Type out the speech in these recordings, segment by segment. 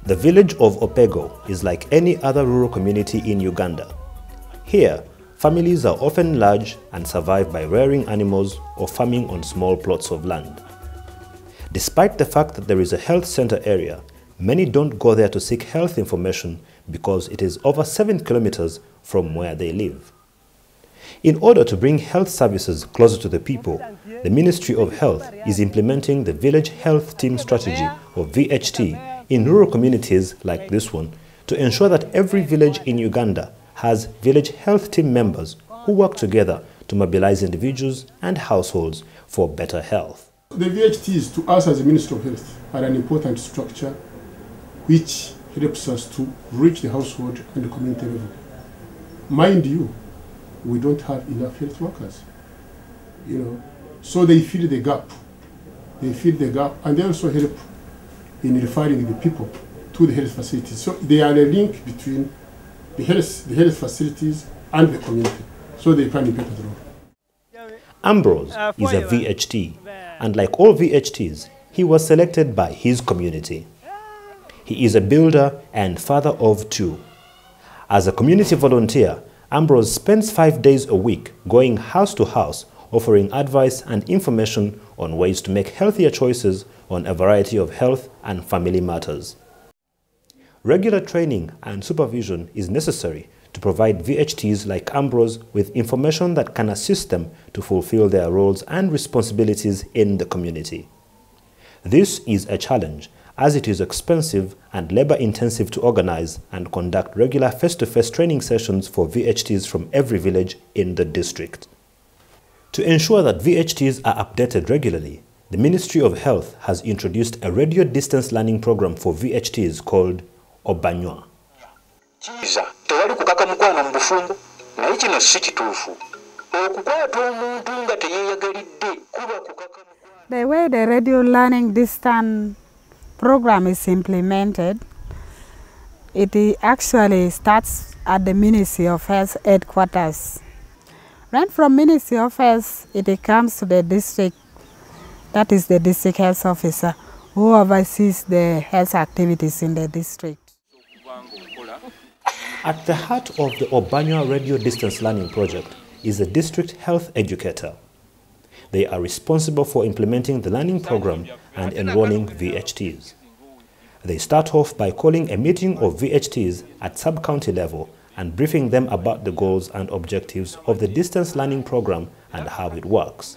The village of Opego is like any other rural community in Uganda. Here, families are often large and survive by rearing animals or farming on small plots of land. Despite the fact that there is a health center area, many don't go there to seek health information because it is over 7 kilometers from where they live. In order to bring health services closer to the people, the Ministry of Health is implementing the Village Health Team Strategy, or VHT, in rural communities like this one to ensure that every village in Uganda has village health team members who work together to mobilize individuals and households for better health. The VHTs, to us as a Ministry of Health, are an important structure which helps us to reach the household and the community level. Mind you, we don't have enough health workers, so they fill the gap. They fill the gap, and they also help in referring the people to the health facilities. So they are a link between the health facilities and the community, so they play a better role. Ambrose is a VHT, and like all VHTs, he was selected by his community. He is a builder and father of 2. As a community volunteer, Ambrose spends 5 days a week going house to house, offering advice and information on ways to make healthier choices on a variety of health and family matters. Regular training and supervision is necessary to provide VHTs like Ambrose with information that can assist them to fulfill their roles and responsibilities in the community. This is a challenge, as it is expensive and labor-intensive to organize and conduct regular face-to-face training sessions for VHTs from every village in the district. To ensure that VHTs are updated regularly, the Ministry of Health has introduced a radio distance learning program for VHTs called Obbanywa. The way the radio learning distance program is implemented, it actually starts at the Ministry of Health headquarters. Right from Ministry of Health, it comes to the district, that is the district health officer, who oversees the health activities in the district. At the heart of the Obbanywa Radio Distance Learning Project is a district health educator. They are responsible for implementing the learning program and enrolling VHTs. They start off by calling a meeting of VHTs at sub-county level and briefing them about the goals and objectives of the distance learning program and how it works.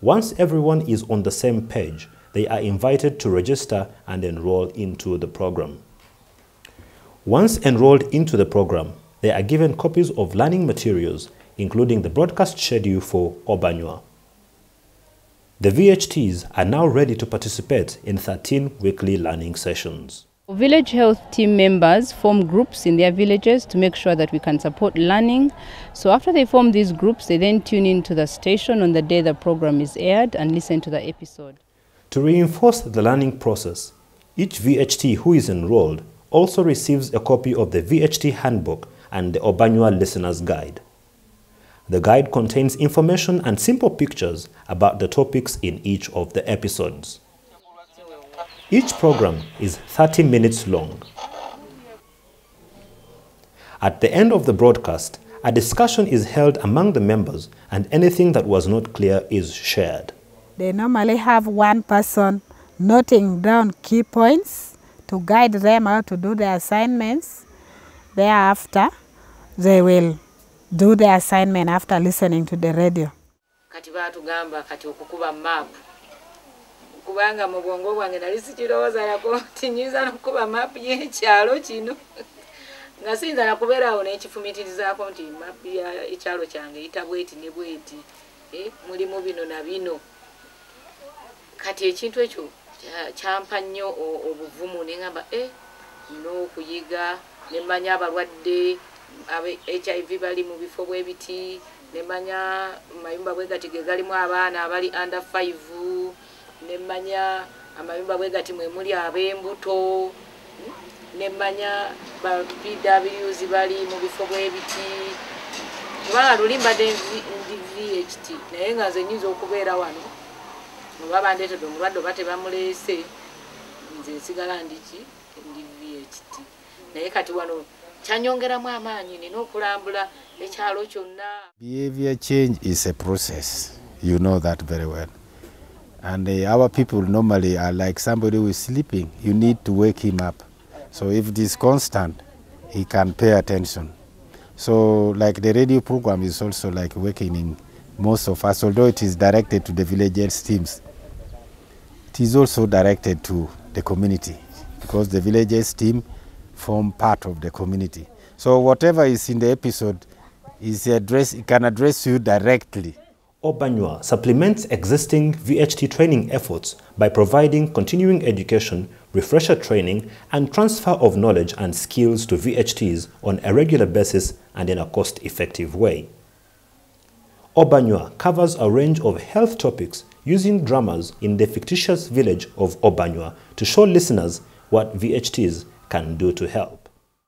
Once everyone is on the same page, they are invited to register and enroll into the program. Once enrolled into the program, they are given copies of learning materials, including the broadcast schedule for Obbanywa. The VHTs are now ready to participate in 13 weekly learning sessions. Village health team members form groups in their villages to make sure that we can support learning. So after they form these groups, they then tune into the station on the day the program is aired and listen to the episode. To reinforce the learning process, each VHT who is enrolled also receives a copy of the VHT handbook and the Obbanywa listener's guide. The guide contains information and simple pictures about the topics in each of the episodes. Each program is 30 minutes long. At the end of the broadcast, a discussion is held among the members and anything that was not clear is shared. They normally have one person noting down key points to guide them how to do the assignments. Thereafter, they will do the assignment after listening to the radio. Kubanga mu bwongo bwange nali sikirowooza yako tinyiza nokuba map y'ekyalo kino nga siyinza nakubeerawo n'ekifumitirizaako nti map ya ekyalo kyange eyita bweti ne bweti mulimu bino na bino. Kati ekintu ekyo kyampa nnyo obuvumu ne ngamba n'okuyiga ne mmanya abalwadde HIV bali mu bifo bw'ebiti, ne mmanya mayumba bwe gati ge galimu abaana abali under 5, nemmanya amayumba bwe gati mwe muli ab'embuto, nemmanya ba PWs bali mu bifo bw'ebiti. Kubanga lulimba ndi VHT naye nga nze nnyinza okubeera wano oba bandeetedde omulwadde oba tebamuleese, nze nsigala ndiki ndi VHT naye kati wano kyanyongeramu amaanyi nina okulambula ekyalo kyonna. Behavior change is a process, you know that very well. And our people normally are like somebody who is sleeping. You need to wake him up. So if it is constant, he can pay attention. So like the radio program is also like awakening most of us, although it is directed to the village health teams. It is also directed to the community because the village health team form part of the community. So whatever is in the episode is it can address you directly. Obbanywa supplements existing VHT training efforts by providing continuing education, refresher training, and transfer of knowledge and skills to VHTs on a regular basis and in a cost-effective way. Obbanywa covers a range of health topics using dramas in the fictitious village of Obbanywa to show listeners what VHTs can do to help.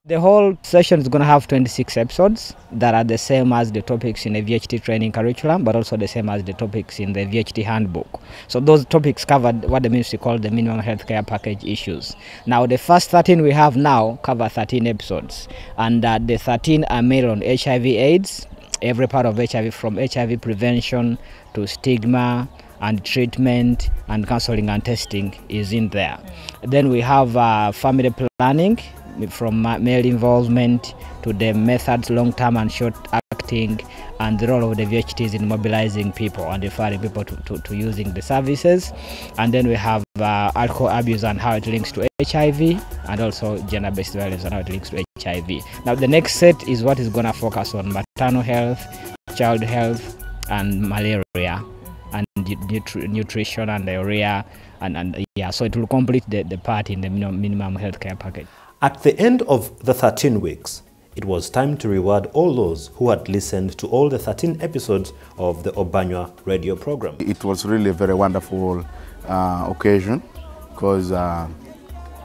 The whole session is going to have 26 episodes that are the same as the topics in the VHT training curriculum, but also the same as the topics in the VHT handbook. So those topics covered what the ministry called the minimum healthcare package issues. Now the first 13 we have now cover 13 episodes, and the 13 are made on HIV/AIDS, every part of HIV from HIV prevention to stigma and treatment and counseling and testing is in there. Then we have family planning, from male involvement to the methods, long-term and short-acting, and the role of the VHTs in mobilizing people and referring people to using the services. And then we have alcohol abuse and how it links to HIV, and also gender-based violence and how it links to HIV. Now the next set is what is going to focus on maternal health, child health, and malaria, and nutrition and diarrhea, and yeah, so it will complete the part in the minimum healthcare package. At the end of the 13 weeks, it was time to reward all those who had listened to all the 13 episodes of the Obbanywa radio program. It was really a very wonderful occasion because a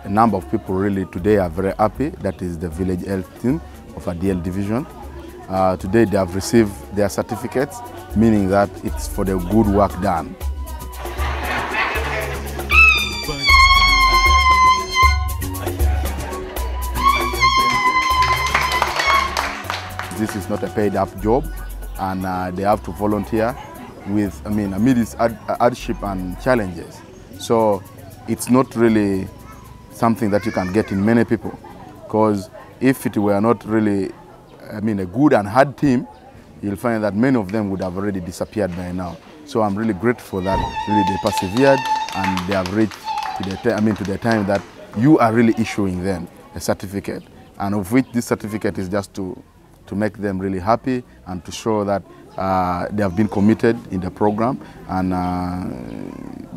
number of people really today are very happy. That is the village health team of ADL division. Today they have received their certificates, meaning that it's for the good work done. This is not a paid-up job, and they have to volunteer with, amidst hardship and challenges. So it's not really something that you can get in many people, because if it were not really, a good and hard team, you'll find that many of them would have already disappeared by now. So I'm really grateful that really they persevered and they have reached to the time that you are really issuing them a certificate, and of which this certificate is just to make them really happy and to show that they have been committed in the program, and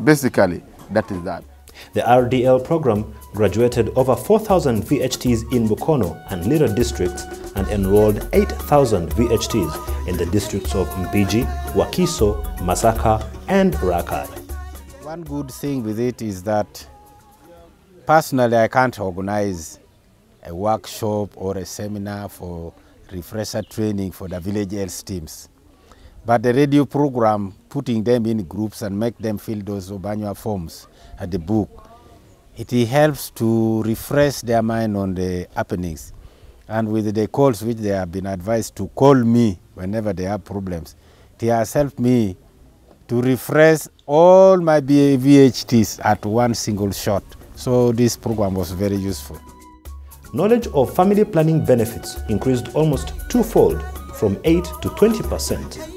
basically that is that. The RDL program graduated over 4,000 VHTs in Mukono and Lira districts and enrolled 8,000 VHTs in the districts of Mpigi, Wakiso, Masaka, and Rakai. One good thing with it is that personally I can't organize a workshop or a seminar for refresher training for the village health teams. But the radio program, putting them in groups and make them fill those Obbanywa forms at the book, it helps to refresh their mind on the happenings. And with the calls which they have been advised to call me whenever they have problems, it has helped me to refresh all my VHTs at one single shot. So this program was very useful. Knowledge of family planning benefits increased almost twofold, from 8 to 20%.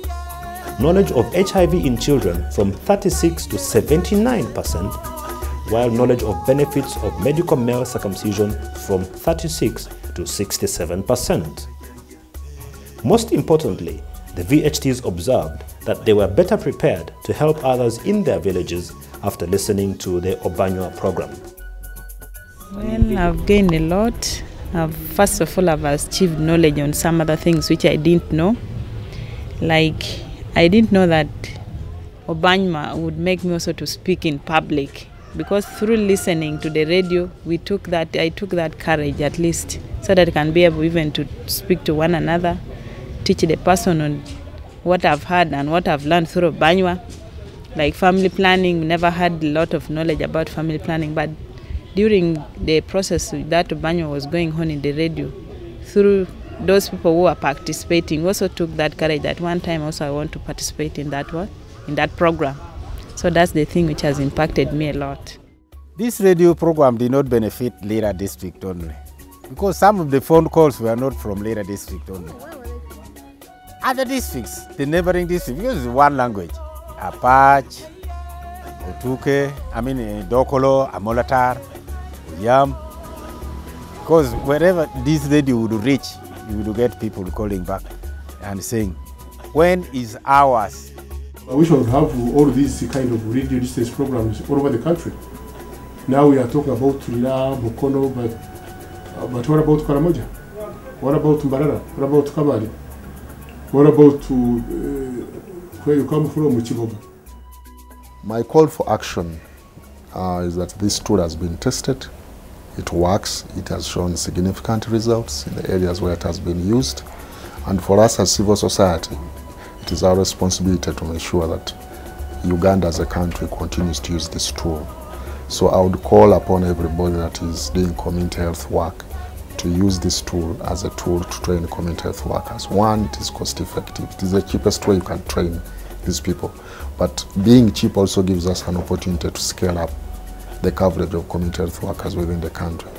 Knowledge of HIV in children from 36 to 79%, while knowledge of benefits of medical male circumcision from 36 to 67%. Most importantly, the VHTs observed that they were better prepared to help others in their villages after listening to the Obbanywa program. Well, I've gained a lot. First of all, I've achieved knowledge on some other things which I didn't know. Like, I didn't know that Obbanywa would make me also to speak in public, because through listening to the radio, I took that courage at least, so that I can be able even to speak to one another, teach the person on what I've heard and what I've learned through Obbanywa. Like family planning, we never had a lot of knowledge about family planning, but during the process that Obbanywa was going on in the radio, through those people who are participating, also took that courage that one time also I want to participate in that one, in that program. So that's the thing which has impacted me a lot. This radio program did not benefit Lira district only, because some of the phone calls were not from Lira district only. Other districts, the neighboring districts, because it's one language, Apache, Otuke, Dokolo, Amolatar, Yam. Because wherever this radio would reach, you would get people calling back and saying, when is ours? We should have all these kind of radio distance programs all over the country. Now we are talking about Lira, Mukono, but what about Karamoja? What about Mbarara? What about Kabali? What about where you come from, Chiboga? My call for action is that this tool has been tested. It works. It has shown significant results in the areas where it has been used. And for us as civil society, it is our responsibility to make sure that Uganda as a country continues to use this tool. So I would call upon everybody that is doing community health work to use this tool as a tool to train community health workers. One, it is cost effective. It is the cheapest way you can train these people. But being cheap also gives us an opportunity to scale up the coverage of community health workers within the country.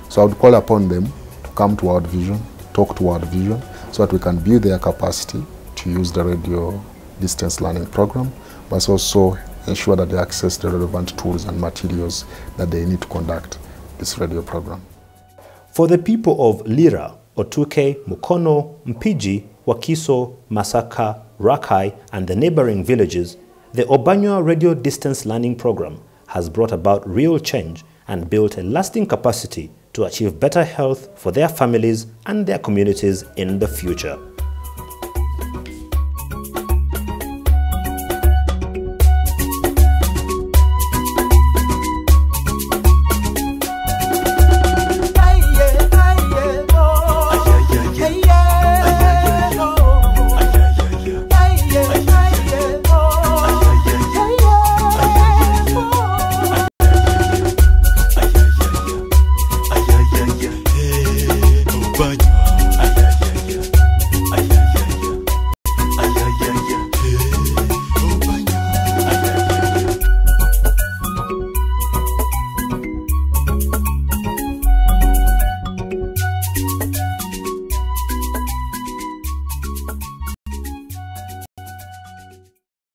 So I would call upon them to come to World Vision, talk to World Vision, so that we can build their capacity to use the radio distance learning program, but also ensure that they access the relevant tools and materials that they need to conduct this radio program. For the people of Lira, Otuke, Mukono, Mpiji, Wakiso, Masaka, Rakai, and the neighboring villages, the Obbanywa Radio Distance Learning Program has brought about real change and built a lasting capacity to achieve better health for their families and their communities in the future.